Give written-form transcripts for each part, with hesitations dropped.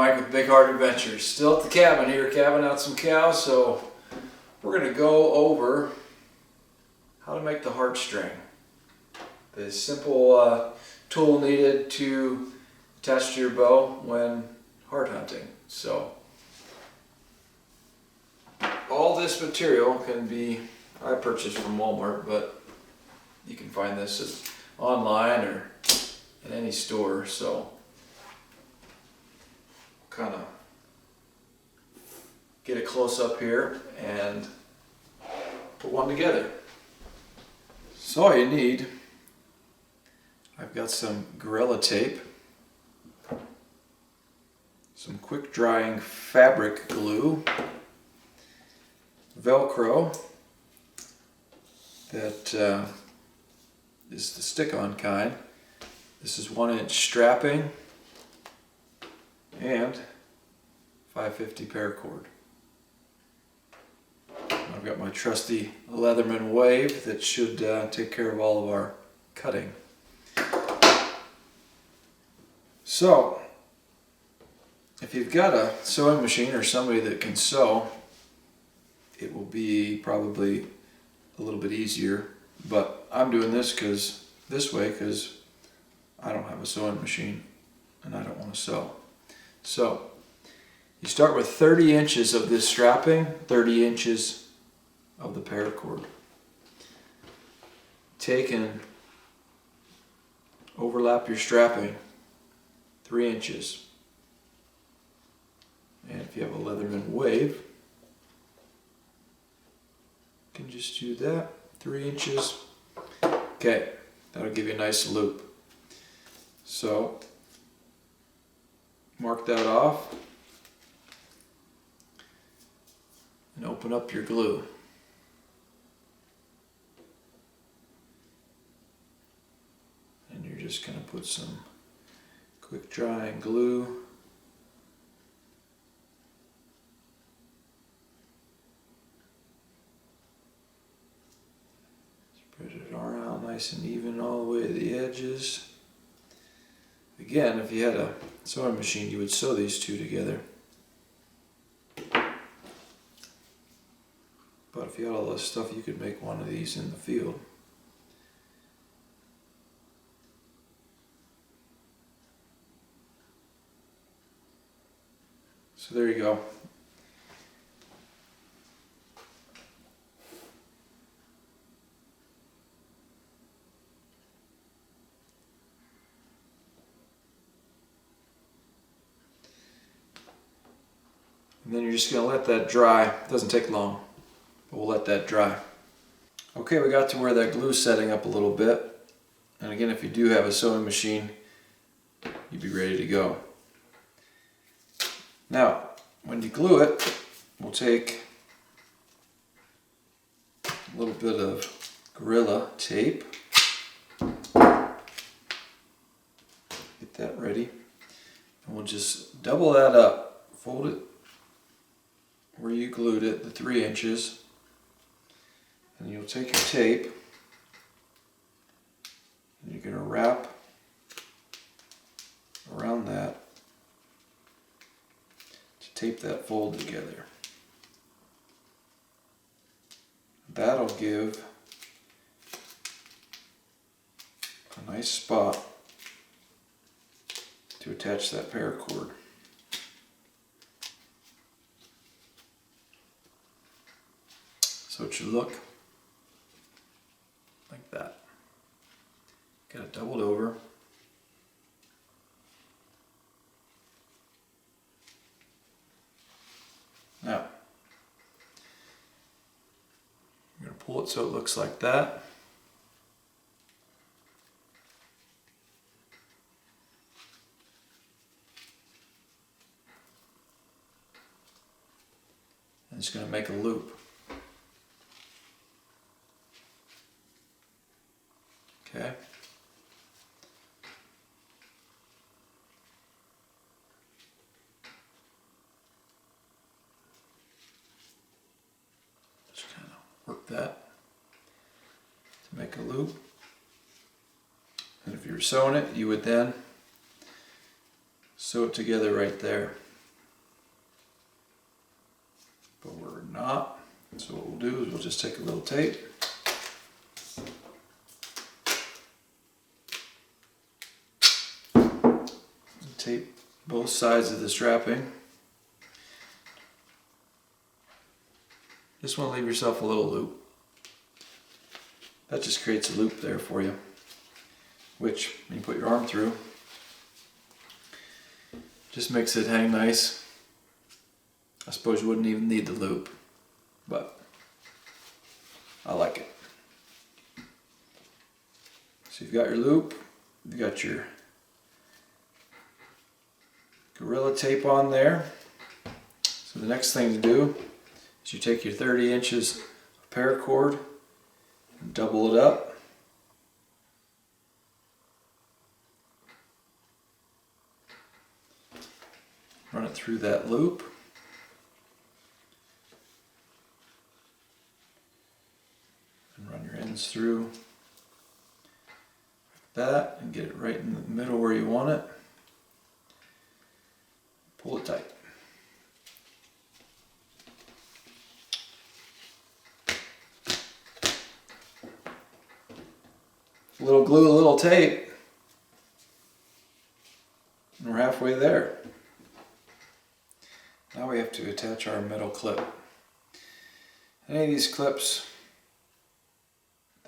Mike with Big Heart Adventures. Still at the cabin here, cabbing out some cows, so we're going to go over how to make the H.A.R.T string. The simple tool needed to attach to your bow when H.A.R.T hunting. So all this material can be, I purchased from Walmart, but you can find this online or in any store. So kind of get a close up here and put one together. So all you need, I've got some Gorilla tape, some quick drying fabric glue, velcro that is the stick-on kind. This is 1-inch strapping and 550 paracord. I've got my trusty Leatherman wave that should take care of all of our cutting. So, if you've got a sewing machine or somebody that can sew, it will be probably a little bit easier. But I'm doing this way because I don't have a sewing machine and I don't want to sew. So, you start with 30 inches of this strapping, 30 inches of the paracord. Take and overlap your strapping 3 inches. And if you have a Leatherman wave, you can just do that, 3 inches. Okay, that'll give you a nice loop. So, mark that off and open up your glue. And you're just going to put some quick drying glue spread it around nice and even all the way to the edges. Again, if you had a sewing machine, you would sew these two together. But if you had all this stuff, you could make one of these in the field. So there you go. And then you're just going to let that dry. It doesn't take long, but we'll let that dry. Okay, we got to where that glue's setting up a little bit. And again, if you do have a sewing machine, you'd be ready to go. Now, when you glue it, we'll take a little bit of Gorilla tape. Get that ready. And we'll just double that up. Fold it where you glued it, the 3 inches, and you'll take your tape and you're going to wrap around that to tape that fold together. That'll give a nice spot to attach that paracord. So it should look like that. Got it doubled over. Now, I'm going to pull it so it looks like that. And it's going to make a loop. Okay. Just kind of work that to make a loop. And if you were sewing it, you would then sew it together right there. not. So what we'll do is we'll just take a little tape. And tape both sides of the strapping. Just want to leave yourself a little loop. That just creates a loop there for you, which when you put your arm through, just makes it hang nice. I suppose you wouldn't even need the loop, but I like it. So you've got your loop, you've got your Gorilla Tape on there. So the next thing to do is you take your 30 inches of paracord and double it up. Run it through that loop. And run your ends through like that and get it right in the middle where you want it. Pull it tight. A little glue, a little tape, and we're halfway there. Now we have to attach our metal clip. Any of these clips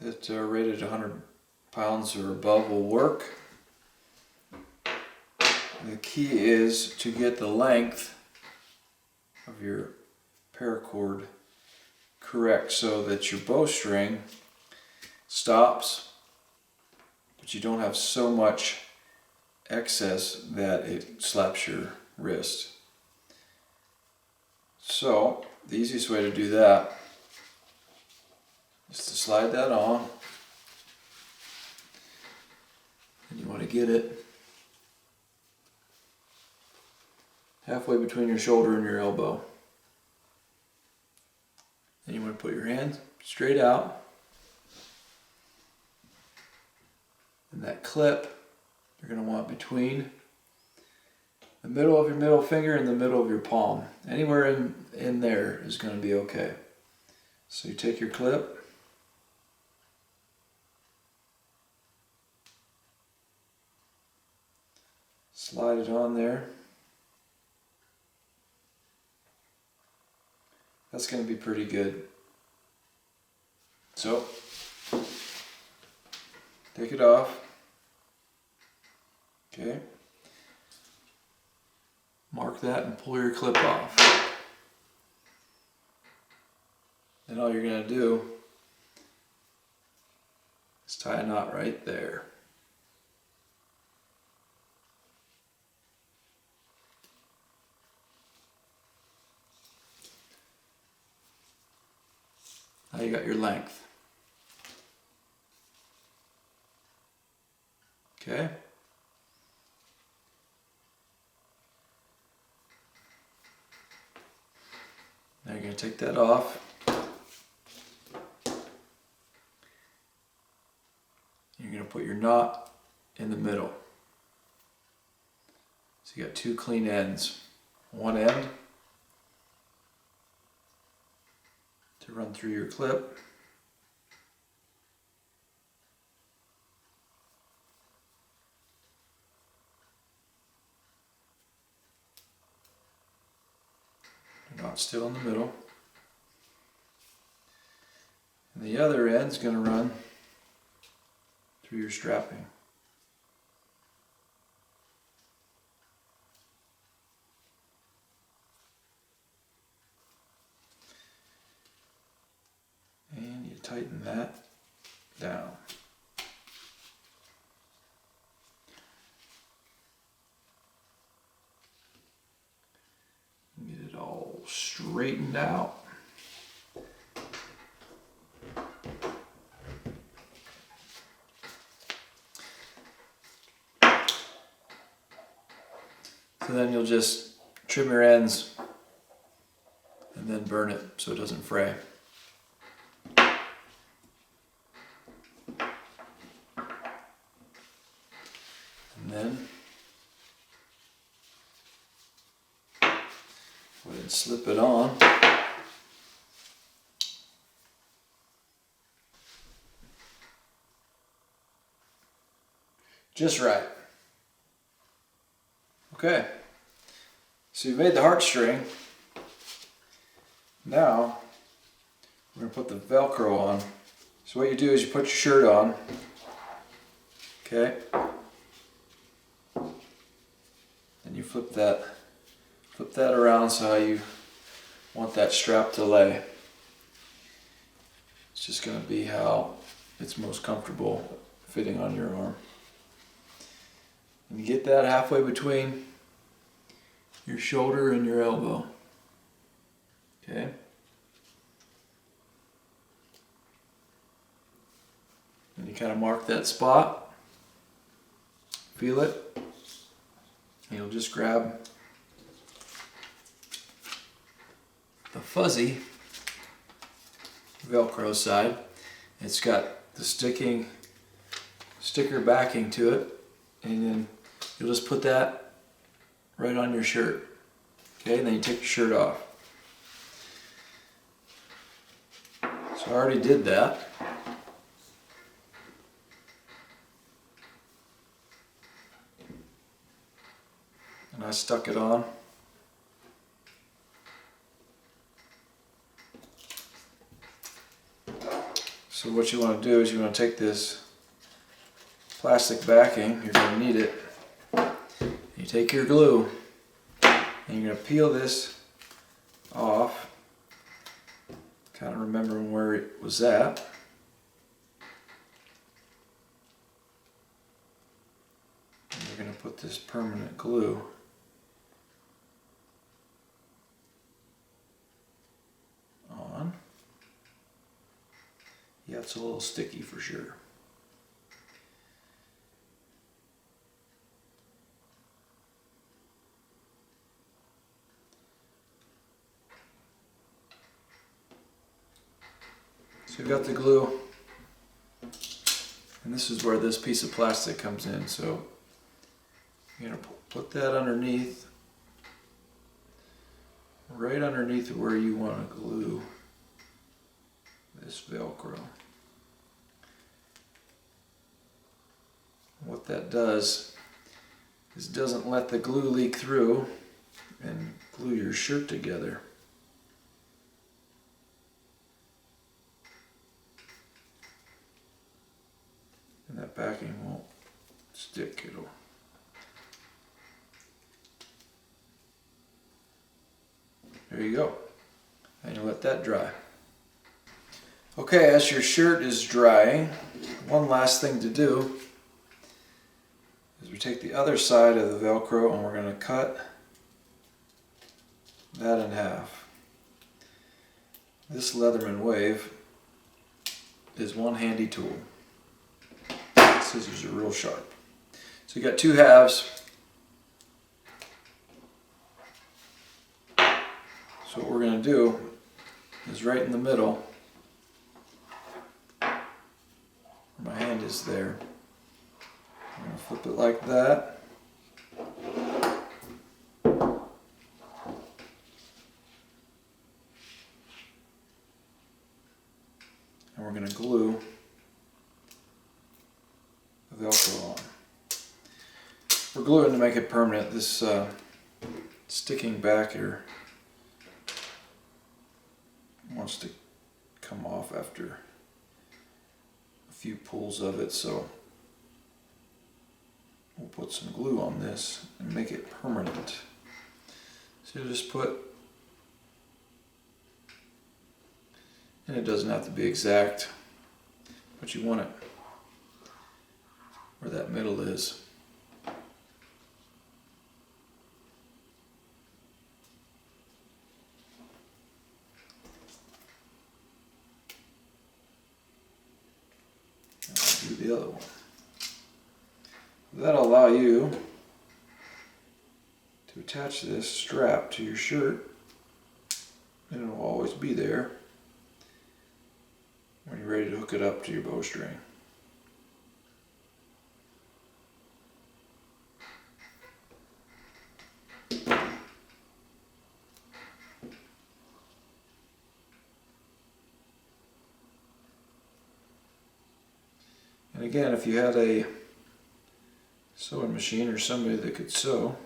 that are rated 100 pounds or above will work. The key is to get the length of your paracord correct so that your bowstring stops, but you don't have so much excess that it slaps your wrist. So the easiest way to do that is to slide that on, and you want to get it halfway between your shoulder and your elbow. Then you want to put your hand straight out, and that clip you're going to want between the middle of your middle finger and the middle of your palm. Anywhere in there is going to be okay. So you take your clip, slide it on there. That's going to be pretty good. So take it off. Okay. Mark that and pull your clip off. And all you're going to do is tie a knot right there. Now you got your length. Okay. Now you're going to take that off. You're going to put your knot in the middle. So you got two clean ends. One end to run through your clip. The knot's still in the middle. And the other end's going to run through your strapping. And you tighten that down. Get it all straightened out. So then you'll just trim your ends and then burn it so it doesn't fray. And then go ahead and slip it on. just right. Okay, so you made the H.A.R.T string. Now we're going to put the Velcro on. So what you do is you put your shirt on, okay, and you flip that around so how you want that strap to lay. It's just going to be how it's most comfortable fitting on your arm. And you get that halfway between your shoulder and your elbow. Okay. And you kind of mark that spot, feel it, and you'll just grab the fuzzy Velcro side. It's got the sticker backing to it, and then you'll just put that right on your shirt. Okay, and then you take your shirt off. So I already did that. And I stuck it on. So what you want to do is you want to take this plastic backing, you're going to need it. You take your glue and you're going to peel this off, kind of remembering where it was at. And you're going to put this permanent glue on. Yeah, it's a little sticky for sure. So you've got the glue, and this is where this piece of plastic comes in. So you're going to put that underneath, right underneath where you want to glue this Velcro. What that does is it doesn't let the glue leak through and glue your shirt together. And that backing won't stick, it'll. There you go. And you let that dry. Okay, as your shirt is drying, one last thing to do is we take the other side of the Velcro and we're going to cut that in half. This Leatherman Wave is one handy tool. Scissors are real sharp. So you got two halves. So what we're going to do is right in the middle, where my hand is there, I'm going to flip it like that. And we're going to glue the Velcro on. We're gluing to make it permanent. This sticking back here wants to come off after a few pulls of it, so we'll put some glue on this and make it permanent. So you just put, and it doesn't have to be exact, but you want it where that middle is. And I'll do the other one. That'll allow you to attach this strap to your shirt, and it'll always be there when you're ready to hook it up to your bowstring. And again, if you had a sewing machine or somebody that could sew,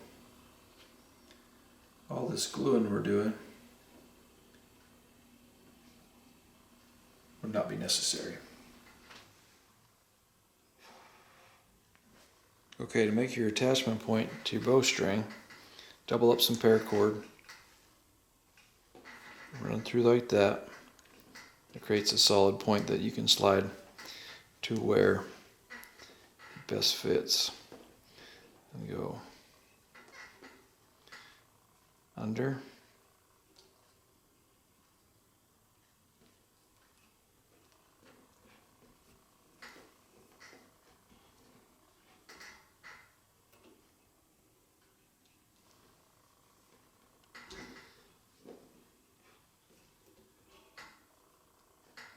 all this gluing we're doing would not be necessary. Okay, to make your attachment point to your bowstring, double up some paracord, run through like that. It creates a solid point that you can slide to where it best fits. And go under.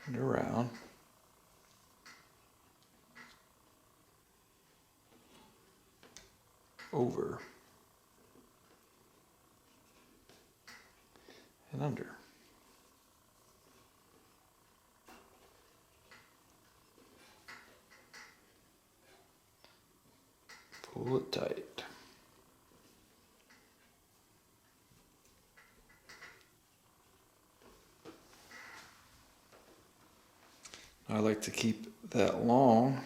And around. Over. And under. Pull it tight. I like to keep that long,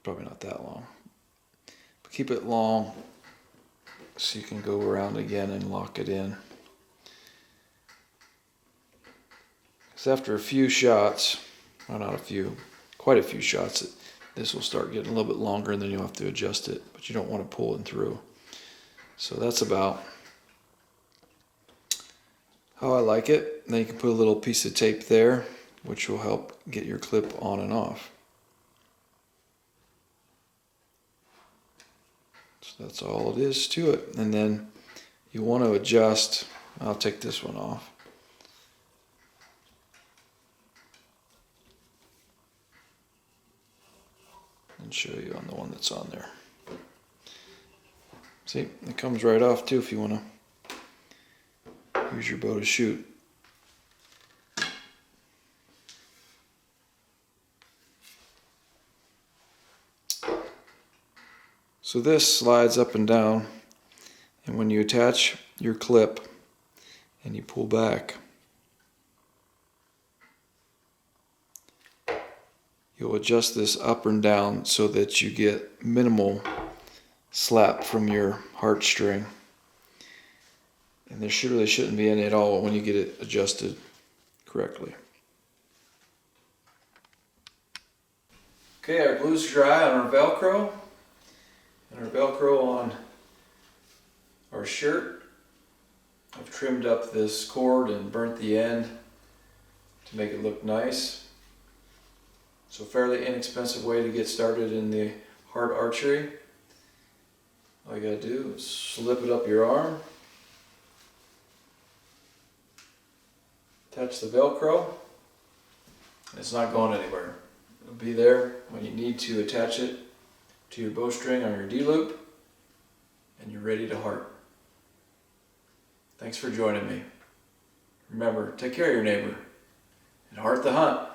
probably not that long, but keep it long so you can go around again and lock it in. Because after a few shots, well, not a few, quite a few shots, this will start getting a little bit longer and then you'll have to adjust it, but you don't want to pull it through. So that's about how I like it. Then you can put a little piece of tape there, which will help get your clip on and off. So that's all it is to it. And then you want to adjust. I'll take this one off. And show you on the one that's on there. See, it comes right off too if you want to use your bow to shoot. So this slides up and down, and when you attach your clip and you pull back, you'll adjust this up and down so that you get minimal slap from your H.A.R.T string. And there really shouldn't be any at all when you get it adjusted correctly. Okay, our glue's dry on our velcro, and our velcro on our shirt. I've trimmed up this cord and burnt the end to make it look nice. So fairly inexpensive way to get started in the H.A.R.T archery. All you gotta do is slip it up your arm, attach the velcro, and it's not going anywhere. It'll be there when you need to attach it to your bowstring on your D-loop, and you're ready to H.A.R.T. Thanks for joining me. Remember, take care of your neighbor and H.A.R.T the hunt.